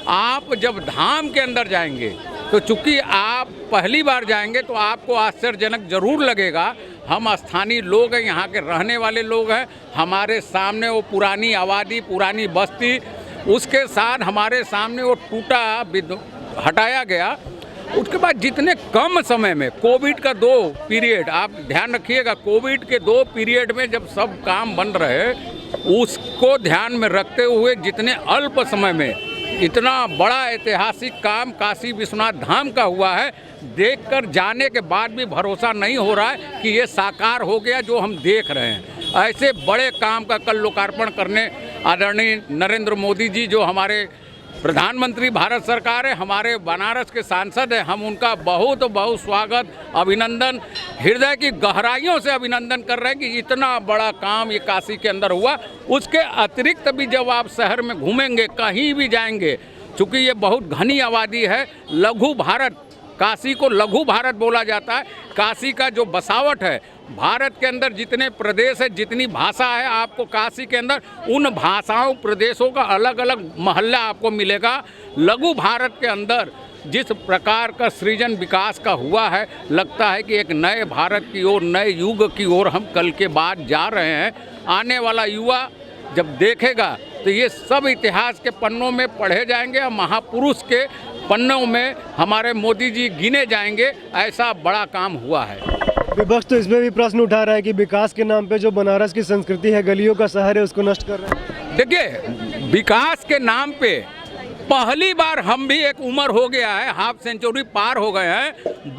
आप जब धाम के अंदर जाएंगे तो चूंकि आप पहली बार जाएंगे तो आपको आश्चर्यजनक जरूर लगेगा। हम स्थानीय लोग हैं, यहाँ के रहने वाले लोग हैं। हमारे सामने वो पुरानी आबादी, पुरानी बस्ती, उसके साथ हमारे सामने वो टूटा हटाया गया। उसके बाद जितने कम समय में कोविड का 2 पीरियड, आप ध्यान रखिएगा, कोविड के 2 पीरियड में जब सब काम बन रहे, उसको ध्यान में रखते हुए जितने अल्प समय में इतना बड़ा ऐतिहासिक काम काशी विश्वनाथ धाम का हुआ है, देखकर जाने के बाद भी भरोसा नहीं हो रहा है कि ये साकार हो गया जो हम देख रहे हैं। ऐसे बड़े काम का कल लोकार्पण करने आदरणीय नरेंद्र मोदी जी, जो हमारे प्रधानमंत्री भारत सरकार है, हमारे बनारस के सांसद हैं, हम उनका बहुत बहुत स्वागत, अभिनंदन, हृदय की गहराइयों से अभिनंदन कर रहे हैं कि इतना बड़ा काम ये काशी के अंदर हुआ। उसके अतिरिक्त भी जब आप शहर में घूमेंगे, कहीं भी जाएंगे, चूँकि ये बहुत घनी आबादी है, लघु भारत, काशी को लघु भारत बोला जाता है। काशी का जो बसावट है, भारत के अंदर जितने प्रदेश है, जितनी भाषा है, आपको काशी के अंदर उन भाषाओं प्रदेशों का अलग अलग महल्ला आपको मिलेगा। लघु भारत के अंदर जिस प्रकार का सृजन विकास का हुआ है, लगता है कि एक नए भारत की ओर, नए युग की ओर हम कल के बाद जा रहे हैं। आने वाला युवा जब देखेगा तो ये सब इतिहास के पन्नों में पढ़े जाएंगे और महापुरुष के पन्नों में हमारे मोदी जी गिने जाएंगे। ऐसा बड़ा काम हुआ है। विपक्ष तो इसमें भी प्रश्न उठा रहा है कि विकास के नाम पे जो बनारस की संस्कृति है, गलियों का शहर है, उसको नष्ट कर रहे हैं। देखिए, विकास के नाम पे पहली बार हम भी, एक उम्र हो गया है, हाफ सेंचुरी पार हो गए हैं।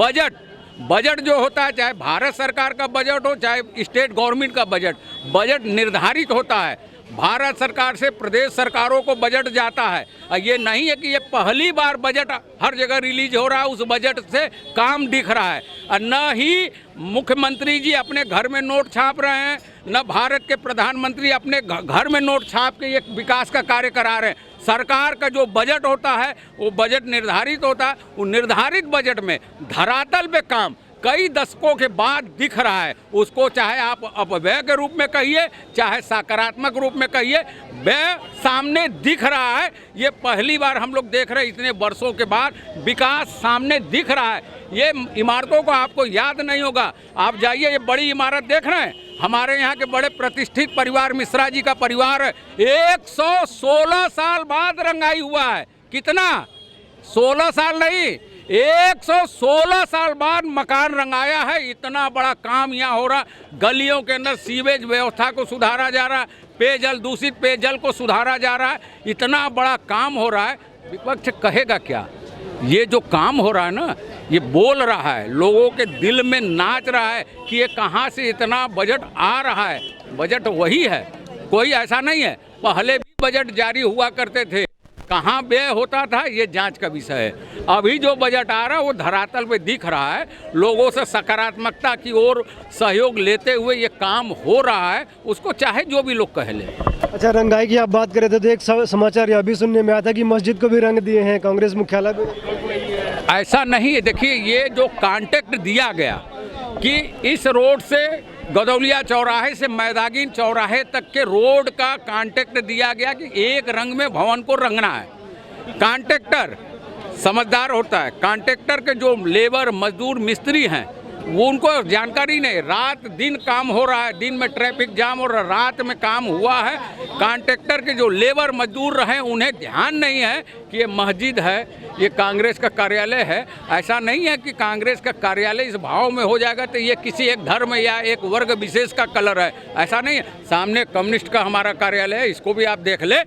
बजट जो होता है, चाहे भारत सरकार का बजट हो, चाहे स्टेट गवर्नमेंट का बजट निर्धारित होता है। भारत सरकार से प्रदेश सरकारों को बजट जाता है। ये नहीं है कि ये पहली बार बजट हर जगह रिलीज हो रहा है, उस बजट से काम दिख रहा है। और न ही मुख्यमंत्री जी अपने घर में नोट छाप रहे हैं, न भारत के प्रधानमंत्री अपने घर में नोट छाप के एक विकास का कार्य करा रहे हैं। सरकार का जो बजट होता है वो बजट निर्धारित होता है। वो निर्धारित बजट में धरातल पे काम कई दशकों के बाद दिख रहा है। उसको चाहे आप अपव्यय के रूप में कहिए, चाहे सकारात्मक रूप में कहिए, व्यय सामने दिख रहा है। ये पहली बार हम लोग देख रहे हैं, इतने वर्षों के बाद विकास सामने दिख रहा है। ये इमारतों को आपको याद नहीं होगा, आप जाइए, ये बड़ी इमारत देख रहे हैं, हमारे यहाँ के बड़े प्रतिष्ठित परिवार मिश्रा जी का परिवार है, 116 साल बाद रंगाई हुआ है। कितना? 16 साल नहीं, 116 साल बाद मकान रंगाया है। इतना बड़ा काम यहाँ हो रहा। गलियों के अंदर सीवेज व्यवस्था को सुधारा जा रहा है, पेयजल, दूषित पेयजल को सुधारा जा रहा है। इतना बड़ा काम हो रहा है, विपक्ष कहेगा क्या? ये जो काम हो रहा है ना, ये बोल रहा है, लोगों के दिल में नाच रहा है कि ये कहाँ से इतना बजट आ रहा है। बजट वही है, कोई ऐसा नहीं है। पहले भी बजट जारी हुआ करते थे, कहाँ व्यय होता था ये जांच का विषय है। अभी जो बजट आ रहा है वो धरातल पे दिख रहा है। लोगों से सकारात्मकता की ओर सहयोग लेते हुए ये काम हो रहा है, उसको चाहे जो भी लोग कह लें। अच्छा, रंगाई की आप बात कर रहे थे तो एक समाचार यह भी सुनने में आया था कि मस्जिद को भी रंग दिए हैं, कांग्रेस मुख्यालय भी। ऐसा नहीं है। देखिए, ये जो कॉन्ट्रैक्ट दिया गया कि इस रोड से गदौलिया चौराहे से मैदागिन चौराहे तक के रोड का कॉन्ट्रैक्ट दिया गया कि एक रंग में भवन को रंगना है। कॉन्ट्रैक्टर समझदार होता है। कॉन्ट्रैक्टर के जो लेबर, मजदूर, मिस्त्री हैं, वो उनको जानकारी नहीं, रात दिन काम हो रहा है, दिन में ट्रैफिक जाम और रात में काम हुआ है। कॉन्ट्रैक्टर के जो लेबर मजदूर रहे उन्हें ध्यान नहीं है कि ये मस्जिद है, ये कांग्रेस का कार्यालय है। ऐसा नहीं है कि कांग्रेस का कार्यालय इस भाव में हो जाएगा तो ये किसी एक धर्म या एक वर्ग विशेष का कलर है, ऐसा नहीं है। सामने कम्युनिस्ट का हमारा कार्यालय है, इसको भी आप देख ले।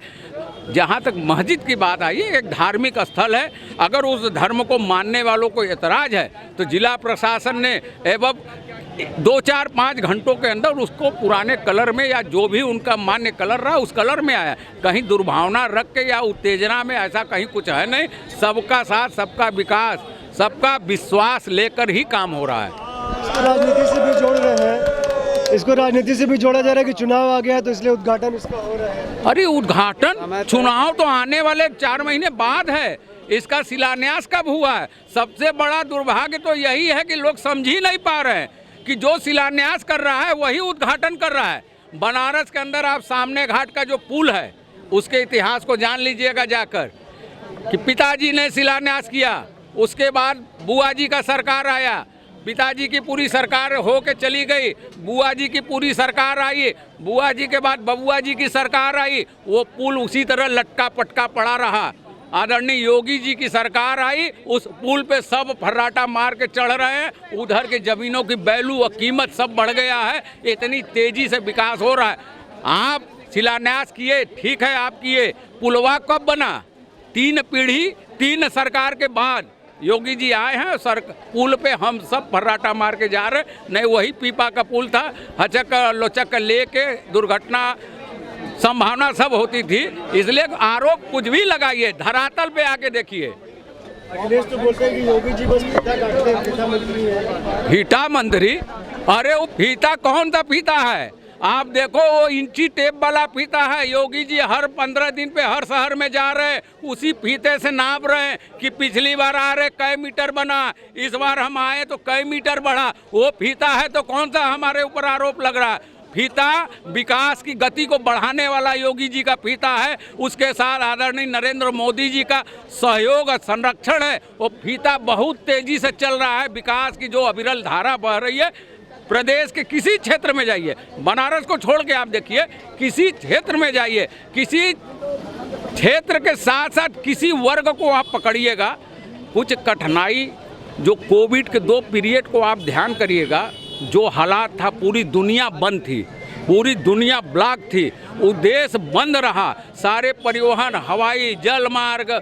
जहाँ तक मस्जिद की बात आई, एक धार्मिक स्थल है। अगर उस धर्म को मानने वालों को एतराज़ है तो जिला प्रशासन ने एवं 2-4-5 घंटों के अंदर उसको पुराने कलर में या जो भी उनका मान्य कलर रहा उस कलर में आया। कहीं दुर्भावना रख के या उत्तेजना में ऐसा कहीं कुछ है नहीं। सबका साथ, सबका विकास, सबका विश्वास लेकर ही काम हो रहा है। राजनीति से भी जोड़ रहे हैं, इसको राजनीति से भी जोड़ा जा रहा है कि चुनाव आ गया है तो इसलिए उद्घाटन इसका हो रहा है। अरे उद्घाटन, चुनाव तो आने वाले 4 महीने बाद है। इसका शिलान्यास कब हुआ है? सबसे बड़ा दुर्भाग्य तो यही है कि लोग समझ ही नहीं पा रहे हैं कि जो शिलान्यास कर रहा है वही उद्घाटन कर रहा है। बनारस के अंदर आप सामने घाट का जो पुल है उसके इतिहास को जान लीजिएगा जाकर। कि पिताजी ने शिलान्यास किया, उसके बाद बुआ जी का सरकार आया, पिताजी की पूरी सरकार हो के चली गई, बुआ जी की पूरी सरकार आई, बुआ जी के बाद बबुआ जी की सरकार आई, वो पुल उसी तरह लटका पटका पड़ा रहा। आदरणीय योगी जी की सरकार आई, उस पुल पे सब फर्राटा मार के चढ़ रहे हैं, उधर के ज़मीनों की वैल्यू और कीमत सब बढ़ गया है, इतनी तेज़ी से विकास हो रहा है। आप शिलान्यास किए, ठीक है आप किए, पुलवा कब बना? 3 पीढ़ी 3 सरकार के बाद योगी जी आए हैं, पुल पे हम सब फर्राटा मार के जा रहे, नहीं वही पीपा का पुल था, हचक लोचक लेके दुर्घटना संभावना सब होती थी। इसलिए आरोप कुछ भी लगाइए, धरातल पे आके देखिए। अखिलेश तो बोलते हैं कि योगी जी बस फीता काटते हैं, फीता मंत्री है। फीता मंत्री? अरे वो फीता कौन सा फीता है? आप देखो वो इंची टेप वाला फीता है। योगी जी हर 15 दिन पे हर शहर में जा रहे हैं, उसी फीते से नाप रहे हैं कि पिछली बार आ रहे कै मीटर बना, इस बार हम आए तो कै मीटर बढ़ा। वो फीता है तो कौन सा हमारे ऊपर आरोप लग रहा है? फीता विकास की गति को बढ़ाने वाला योगी जी का फीता है, उसके साथ आदरणीय नरेंद्र मोदी जी का सहयोग और संरक्षण है। वो फीता बहुत तेजी से चल रहा है। विकास की जो अविरल धारा बह रही है, प्रदेश के किसी क्षेत्र में जाइए, बनारस को छोड़ के आप देखिए, किसी क्षेत्र में जाइए, किसी क्षेत्र के साथ साथ किसी वर्ग को आप पकड़िएगा, कुछ कठिनाई जो कोविड के 2 पीरियड को आप ध्यान करिएगा, जो हालात था, पूरी दुनिया बंद थी, पूरी दुनिया ब्लॉक थी, वो देश बंद रहा, सारे परिवहन, हवाई जल मार्ग,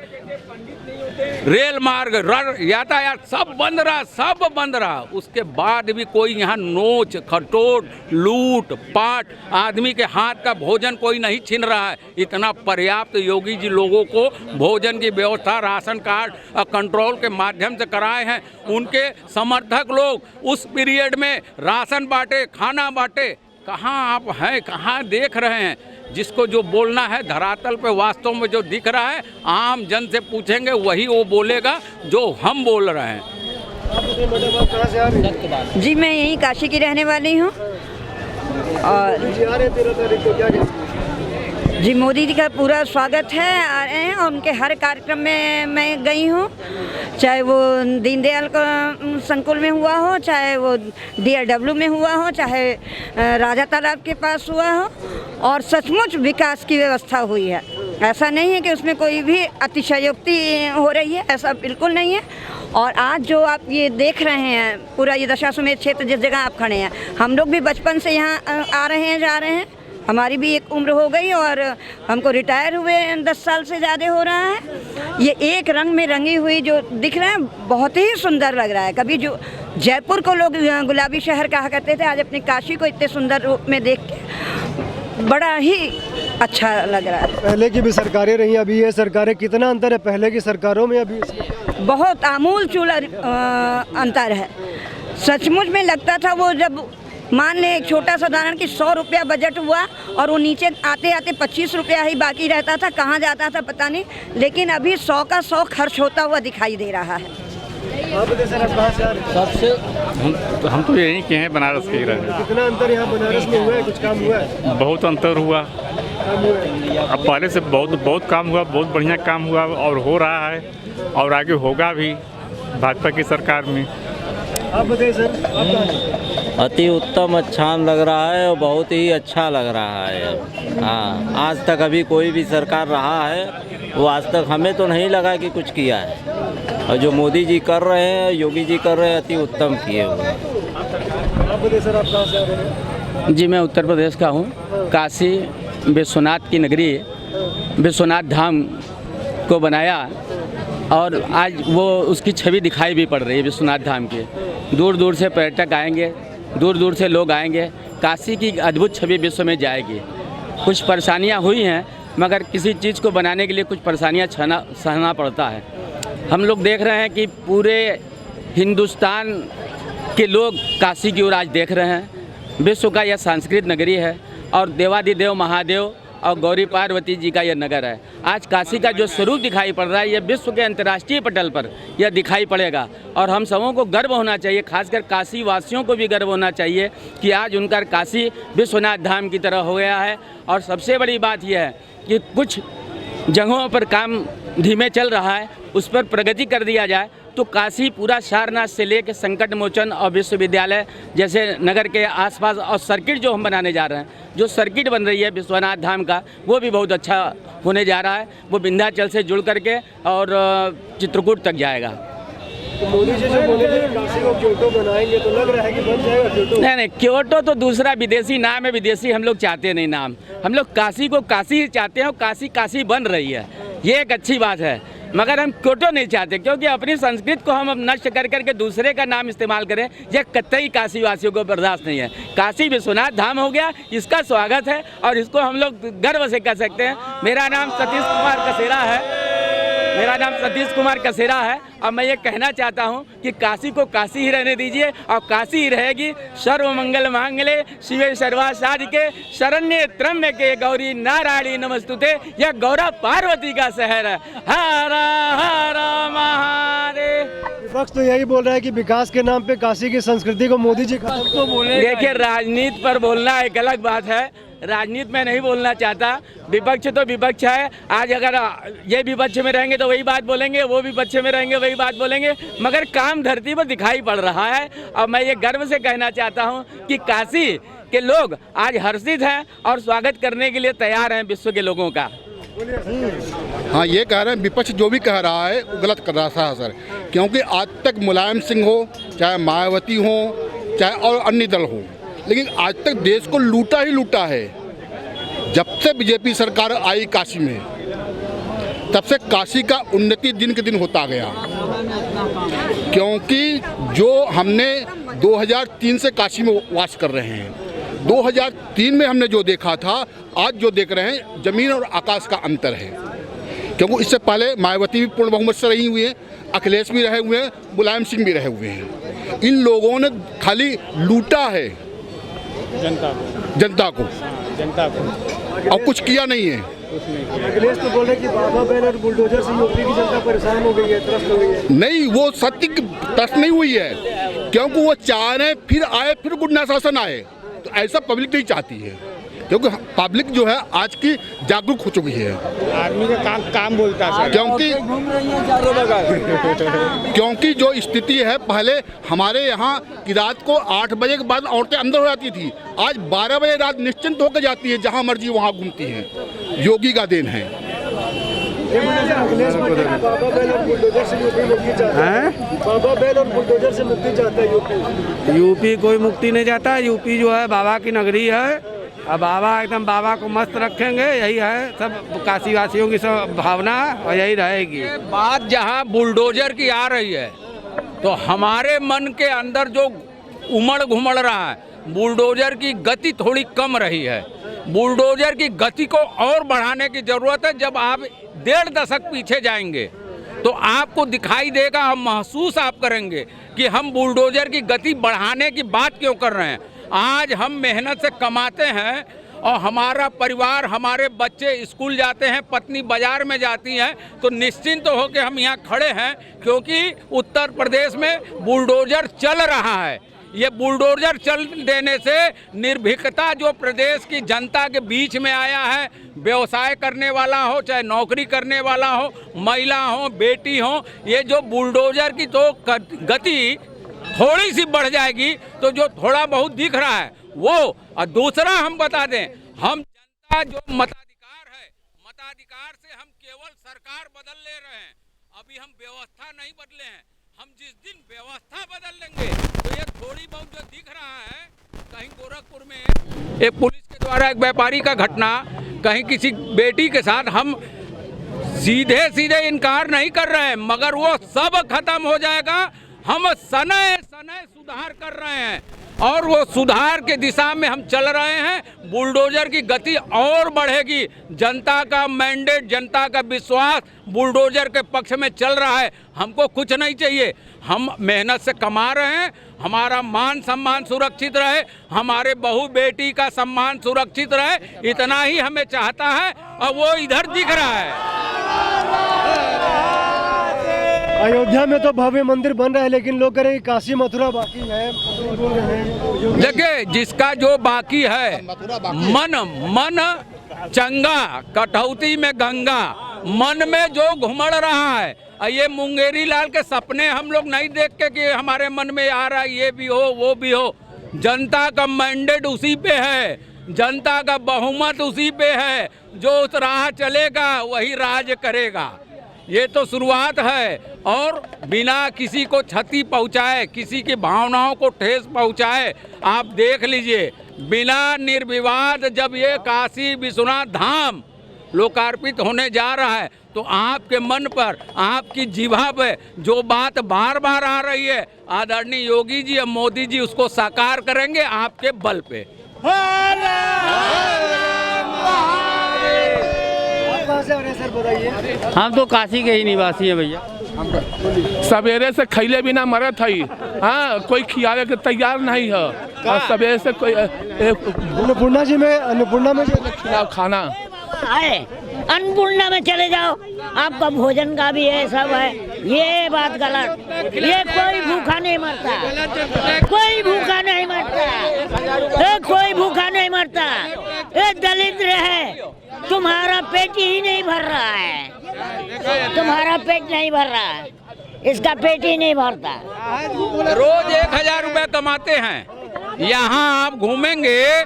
रेल मार्ग, यातायात सब बंद रहा, सब बंद रहा। उसके बाद भी कोई यहाँ नोच खटोट लूट पाट, आदमी के हाथ का भोजन कोई नहीं छीन रहा है। इतना पर्याप्त योगी जी लोगों को भोजन की व्यवस्था राशन कार्ड और कंट्रोल के माध्यम से कराए हैं। उनके समर्थक लोग उस पीरियड में राशन बांटे, खाना बांटे। कहाँ आप हैं, कहाँ देख रहे हैं? जिसको जो बोलना है धरातल पे वास्तव में जो दिख रहा है, आम जन से पूछेंगे वही वो बोलेगा जो हम बोल रहे हैं। कहाँ से आ रही हैं? जी मैं यहीं काशी की रहने वाली हूँ। और जी आ रहे 13 तारीख को, क्या कहेंगे? जी मोदी जी का पूरा स्वागत है, आ रहे हैं, और उनके हर कार्यक्रम में मैं गई हूँ, चाहे वो दीनदयाल का संकुल में हुआ हो, चाहे वो DRW में हुआ हो, चाहे राजा तालाब के पास हुआ हो, और सचमुच विकास की व्यवस्था हुई है। ऐसा नहीं है कि उसमें कोई भी अतिशयोक्ति हो रही है, ऐसा बिल्कुल नहीं है। और आज जो आप ये देख रहे हैं, पूरा ये दशाश्वमेध क्षेत्र जिस जगह आप खड़े हैं, हम लोग भी बचपन से यहाँ आ रहे हैं, जा रहे हैं, हमारी भी एक उम्र हो गई और हमको रिटायर हुए 10 साल से ज़्यादा हो रहा है। ये एक रंग में रंगी हुई जो दिख रहा है, बहुत ही सुंदर लग रहा है। कभी जो जयपुर को लोग गुलाबी शहर कहा करते थे, आज अपनी काशी को इतने सुंदर रूप में देख के बड़ा ही अच्छा लग रहा है। पहले की भी सरकारें रही, अभी ये सरकारें, कितना अंतर है पहले की सरकारों में अभी? बहुत आमूल चूल अंतर है। सचमुच में लगता था वो, जब मान ले एक छोटा सा उदाहरण कि 100 रुपया बजट हुआ और वो नीचे आते आते 25 रुपया ही बाकी रहता था, कहाँ जाता था पता नहीं, लेकिन अभी 100 का 100 खर्च होता हुआ दिखाई दे रहा है। आप बताइए सर, आप कहाँ से आ रहे हैं? सबसे हम तो यहीं के हैं, बनारस के ही रहे। कितना अंतर यहाँ बनारस में हुआ है? कुछ काम हुआ है? बहुत अंतर हुआ, काम हुआ है? अब पहले से बहुत काम हुआ, बहुत बढ़िया काम हुआ और हो रहा है और आगे होगा भी भाजपा की सरकार में। आप बताइए सर, आप कहाँ से? अति उत्तम, अच्छा लग रहा है और बहुत ही अच्छा लग रहा है। हाँ, आज तक अभी कोई भी सरकार रहा है वो आज तक हमें तो नहीं लगा कि कुछ किया है, और जो मोदी जी कर रहे हैं, योगी जी कर रहे हैं, अति उत्तम किए हुए हैं। आप बताइए सर, आप कहाँ से आ रहे हैं? जी मैं उत्तर प्रदेश का हूँ। काशी विश्वनाथ की नगरी, विश्वनाथ धाम को बनाया और आज वो उसकी छवि दिखाई भी पड़ रही है विश्वनाथ धाम की। दूर दूर से पर्यटक आएंगे, दूर दूर से लोग आएंगे, काशी की अद्भुत छवि विश्व में जाएगी। कुछ परेशानियाँ हुई हैं, मगर किसी चीज़ को बनाने के लिए कुछ परेशानियाँ सहना पड़ता है। हम लोग देख रहे हैं कि पूरे हिंदुस्तान के लोग काशी की ओर आज देख रहे हैं। विश्व का यह सांस्कृतिक नगरी है और देवादिदेव महादेव और गौरी पार्वती जी का यह नगर है। आज काशी का जो स्वरूप दिखाई पड़ रहा है, यह विश्व के अंतर्राष्ट्रीय पटल पर यह दिखाई पड़ेगा और हम सबों को गर्व होना चाहिए, खासकर काशी वासियों को भी गर्व होना चाहिए कि आज उनका काशी विश्वनाथ धाम की तरह हो गया है। और सबसे बड़ी बात यह है कि कुछ जगहों पर काम धीमे चल रहा है, उस पर प्रगति कर दिया जाए तो काशी पूरा सारनाथ से लेकर संकट मोचन और विश्वविद्यालय जैसे नगर के आसपास और सर्किट जो हम बनाने जा रहे हैं, जो सर्किट बन रही है विश्वनाथ धाम का, वो भी बहुत अच्छा होने जा रहा है। वो विंध्याचल से जुड़ करके और चित्रकूट तक जाएगा। तो मोदी जी जो बोले थे काशी को क्योटो बनाएंगे, तो लग रहा है कि बन जाएगा क्योटो? नहीं, क्योटो तो दूसरा विदेशी नाम है, विदेशी हम लोग चाहते नहीं नाम। हम लोग काशी को काशी ही चाहते हैं और काशी काशी बन रही है, ये एक अच्छी बात है। मगर हम क्योटो नहीं चाहते, क्योंकि अपनी संस्कृति को हम अब नष्ट कर करके दूसरे का नाम इस्तेमाल करें, यह कतई काशी वासियों को बर्दाश्त नहीं है। काशी विश्वनाथ धाम हो गया, इसका स्वागत है और इसको हम लोग गर्व से कह सकते हैं। मेरा नाम सतीश कुमार कसेरा है और मैं ये कहना चाहता हूँ कि काशी को काशी ही रहने दीजिए और काशी ही रहेगी। सर्व मंगल मांगले शिवे सर्वा साधिके शरण्ये त्र्यंबके गौरी नारायणी नमस्तुते। यह गौरा पार्वती का शहर है। हर हर महादेव। विपक्ष तो यही बोल रहा है कि विकास के नाम पे काशी की संस्कृति को मोदी जी खत्म तो बोले। देखिए, राजनीति पर बोलना एक अलग बात है, राजनीति में नहीं बोलना चाहता। विपक्ष तो विपक्ष है। आज अगर ये विपक्ष में रहेंगे तो वही बात बोलेंगे, वो विपक्ष में रहेंगे वही बात बोलेंगे, मगर काम धरती पर दिखाई पड़ रहा है। और मैं ये गर्व से कहना चाहता हूँ कि काशी के लोग आज हर्षित हैं और स्वागत करने के लिए तैयार हैं विश्व के लोगों का। हाँ, ये कह रहे हैं विपक्ष जो भी कह रहा है वो गलत कर रहा है सर, क्योंकि आज तक मुलायम सिंह हो, चाहे मायावती हो, चाहे और अन्य दल हो, लेकिन आज तक देश को लूटा ही लूटा है। जब से बीजेपी सरकार आई काशी में, तब से काशी का उन्नति दिन के दिन होता गया, क्योंकि जो हमने 2003 से काशी में वास कर रहे हैं, 2003 में हमने जो देखा था, आज जो देख रहे हैं, जमीन और आकाश का अंतर है। क्योंकि इससे पहले मायावती भी पूर्ण बहुमत से रही हुई है, अखिलेश भी रहे हुए हैं, मुलायम सिंह भी रहे हुए हैं। इन लोगों ने खाली लूटा है जनता को और कुछ किया नहीं है। अखिलेश तो बोल रहे कि बाबा बहन और बुलडोजर से यूपी की जनता परेशान हो गई है, त्रस्त हो गई है। नहीं, वो सत्य त्रस्त नहीं हुई है, क्योंकि वो चाह रहे फिर आए, फिर गुंडा शासन आए, तो ऐसा पब्लिक नहीं चाहती है। क्योंकि पब्लिक जो है आज की जागरूक हो चुकी है। आदमी का काम बोलता है, क्योंकि जो स्थिति है, पहले हमारे यहाँ की रात को 8 बजे के बाद औरतें अंदर हो जाती थी, आज 12 बजे रात निश्चिंत होकर जाती है, जहाँ मर्जी वहाँ घूमती हैं। योगी का देन है। अखिलेश बाबा बहन और बुलडोजर से यूपी मुक्ति चाहता है। बाबा बहन और बुलडोजर से मुक्ति चाहता है यूपी कोई मुक्ति नहीं चाहता। यूपी जो है बाबा की नगरी है और बाबा एकदम बाबा को मस्त रखेंगे, यही है सब काशी वासियों की सब भावना और यही रहेगी। बात जहाँ बुलडोजर की आ रही है, तो हमारे मन के अंदर जो उमड़ घुमड़ रहा है, बुलडोजर की गति थोड़ी कम रही है। बुलडोजर की गति को और बढ़ाने की ज़रूरत है। जब आप 1.5 दशक पीछे जाएंगे तो आपको दिखाई देगा, हम महसूस आप करेंगे कि हम बुलडोजर की गति बढ़ाने की बात क्यों कर रहे हैं। आज हम मेहनत से कमाते हैं और हमारा परिवार, हमारे बच्चे स्कूल जाते हैं, पत्नी बाजार में जाती हैं, तो निश्चिंत हो के हम यहाँ खड़े हैं, क्योंकि उत्तर प्रदेश में बुलडोजर चल रहा है। ये बुलडोजर चल देने से निर्भीकता जो प्रदेश की जनता के बीच में आया है, व्यवसाय करने वाला हो, चाहे नौकरी करने वाला हो, महिला हो, बेटी हो, ये जो बुलडोजर की तो गति थोड़ी सी बढ़ जाएगी, तो जो थोड़ा बहुत दिख रहा है वो। और दूसरा हम बता दें, हम जनता जो मताधिकार है, मताधिकार से हम केवल सरकार बदल ले रहे हैं, अभी हम व्यवस्था नहीं बदले हैं। हम जिस दिन व्यवस्था बदल लेंगे तो ये थोड़ी बहुत जो दिख रहा है, कहीं गोरखपुर में एक पुलिस के द्वारा एक व्यापारी का घटना, कहीं किसी बेटी के साथ, हम सीधे सीधे इनकार नहीं कर रहे हैं, मगर वो सब खत्म हो जाएगा। हम सनय सुधार कर रहे हैं और वो सुधार के दिशा में हम चल रहे हैं। बुलडोजर की गति और बढ़ेगी। जनता का मैंडेट, जनता का विश्वास बुलडोजर के पक्ष में चल रहा है। हमको कुछ नहीं चाहिए, हम मेहनत से कमा रहे हैं, हमारा मान सम्मान सुरक्षित रहे, हमारे बहू बेटी का सम्मान सुरक्षित रहे, इतना ही हमें चाहता है और वो इधर दिख रहा है। अयोध्या में तो भव्य मंदिर बन रहा है, लेकिन लोग कह रहे हैं काशी मथुरा बाकी है। देखिए, जिसका जो बाकी है, मन चंगा कटौती में गंगा, मन में जो घुमड़ रहा है, ये मुंगेरी लाल के सपने हम लोग नहीं देख के कि हमारे मन में आ रहा है ये भी हो वो भी हो। जनता का मैंडेट उसी पे है, जनता का बहुमत उसी पे है, जो उस राह चलेगा वही राज करेगा। ये तो शुरुआत है, और बिना किसी को क्षति पहुंचाए, किसी की भावनाओं को ठेस पहुंचाए, आप देख लीजिए, बिना निर्विवाद जब ये काशी विश्वनाथ धाम लोकार्पित होने जा रहा है, तो आपके मन पर, आपकी जिह्वा पे जो बात बार बार आ रही है, आदरणीय योगी जी और मोदी जी उसको साकार करेंगे आपके बल पे। कहाँ से आ रहे हैं सर, बताइए। हम तो काशी के ही निवासी हैं भैया। सवेरे से खैले बिना मरत है, हाँ कोई खियावे के तैयार नहीं है, और सवेरे से कोई अन्नपूर्णा जी में, अन्नपूर्णा में जो खिलाओ खाना है, अन्नपूर्णा में चले जाओ, आपका भोजन का भी है, सब है। ये बात गलत, ये कोई भूखा नहीं मरता, कोई भूखा नहीं मरता, कोई भूखा नहीं मरता। ये दलिद्र है, तुम्हारा पेट ही नहीं भर रहा है, तुम्हारा पेट नहीं भर रहा है, इसका पेट ही नहीं भरता। रोज 1000 रुपए कमाते हैं, यहाँ आप घूमेंगे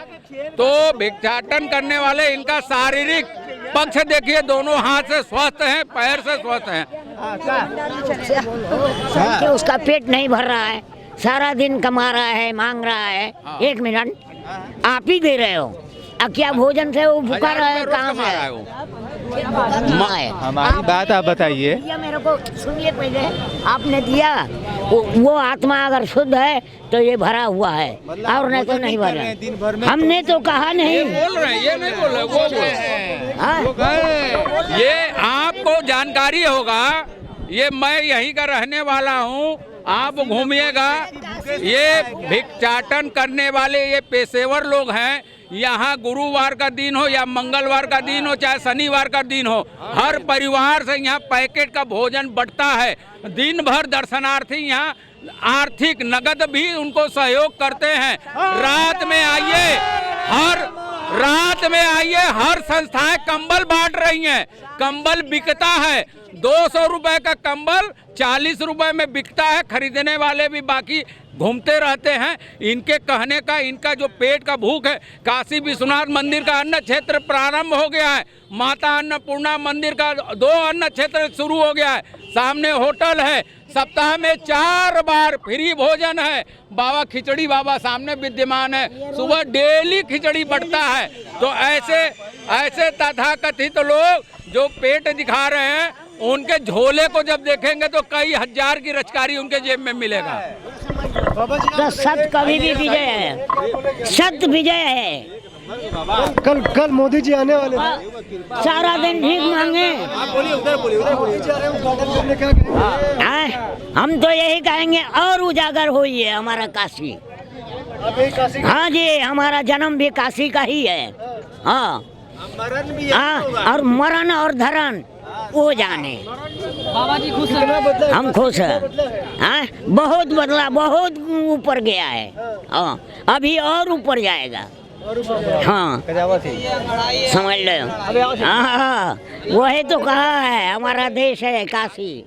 तो भिक्षाटन करने वाले, इनका शारीरिक पक्ष देखिए, दोनों हाथ से स्वस्थ हैं, पैर से स्वस्थ हैं, कि उसका पेट नहीं भर रहा है, सारा दिन कमा रहा है, मांग रहा है। एक मिनट, आप ही दे रहे हो, अब क्या भोजन से वो भूखा रहा है, कहाँ से है वो? हमारी बात आप बताइए। मेरे को सुनिए, पहले आपने दिया, वो आत्मा अगर शुद्ध है तो ये भरा हुआ है, और नहीं तो नहीं भरा। हमने तो कहा नहीं, बोल रहे हैं, ये नहीं बोल रहे, वो बोल रहे। ये आपको जानकारी होगा, ये मैं यहीं का रहने वाला हूँ, आप घूमिएगा, ये भिक्षाटन करने वाले ये पेशेवर लोग हैं। यहाँ गुरुवार का दिन हो या मंगलवार का दिन हो, चाहे शनिवार का दिन हो, हर परिवार से यहाँ पैकेट का भोजन बंटता है। दिन भर दर्शनार्थी यहाँ आर्थिक नगद भी उनको सहयोग करते हैं। रात में आइए, हर संस्थाएं कंबल बांट रही हैं, कंबल बिकता है, 200 रुपए का कंबल 40 रुपए में बिकता है, खरीदने वाले भी बाकी घूमते रहते हैं। इनके कहने का, इनका जो पेट का भूख है, काशी विश्वनाथ मंदिर का अन्न क्षेत्र प्रारंभ हो गया है, माता अन्नपूर्णा मंदिर का 2 अन्न क्षेत्र शुरू हो गया है, सामने होटल है, सप्ताह में 4 बार फ्री भोजन है, बाबा खिचड़ी बाबा सामने विद्यमान है, सुबह डेली खिचड़ी बढ़ता है। तो ऐसे तथाकथित लोग जो पेट दिखा रहे हैं, उनके झोले को जब देखेंगे तो कई हजार की रचकारी उनके जेब में मिलेगा। तो सत्य कभी भी विजय है, सत्य विजय है। कल मोदी जी आने वाले सारा दिन भीख मांगे। हम तो यही कहेंगे, और उजागर हुई है हमारा काशी। हाँ जी, हमारा जन्म भी काशी का ही है। हाँ, और मरण और धरण वो जाने। बाबा जी खुश हैं? हम खुश हैं। हाँ, बहुत बदला, बहुत ऊपर गया है। हाँ, अभी और ऊपर जाएगा। हाँ, समझ लो। हाँ, वही तो कहा है, हमारा देश है काशी।